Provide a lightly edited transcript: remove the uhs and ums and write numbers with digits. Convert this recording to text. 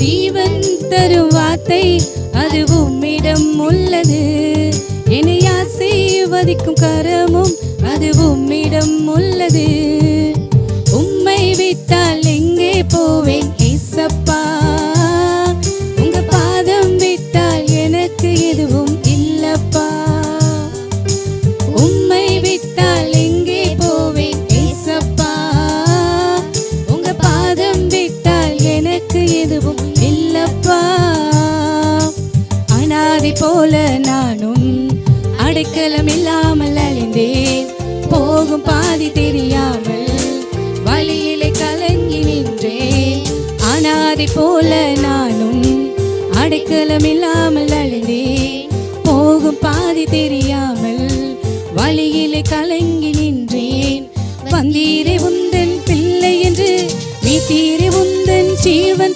ஜீவன் தரும் வார்த்தை அது உம்மிடம் உள்ளது. என்னை ஆசீர்வதிக்கும் கரமும் அது உம்மிடம் உள்ளது. உம்மை விட்டால் எங்கே போவேன் ஏசப்பா, உங்க பாதம் விட்டால் எனக்கு எதுவும் இல்லப்பா. உம்மை விட்டால் எங்கே போவேன் ஏசப்பா, உங்க பாதம் விட்டால் எனக்கு எதுவும் இல்லப்பா. அனாதை போல நானும் அடைக்கலம் இல்லாமல் அழிந்தேன். போகும் பாதி தெரியாமல் வழியிலே கலங்கி நின்றேன். அனாதை போல நானும் அடைக்கலம் இல்லாமல் அழிந்தேன். போகும் பாதி தெரியாமல் வழியிலே கலங்கி நின்றேன். வந்தீரே உந்தன் பிள்ளை என்று மீட்டீரே உந்தன் ஜீவன்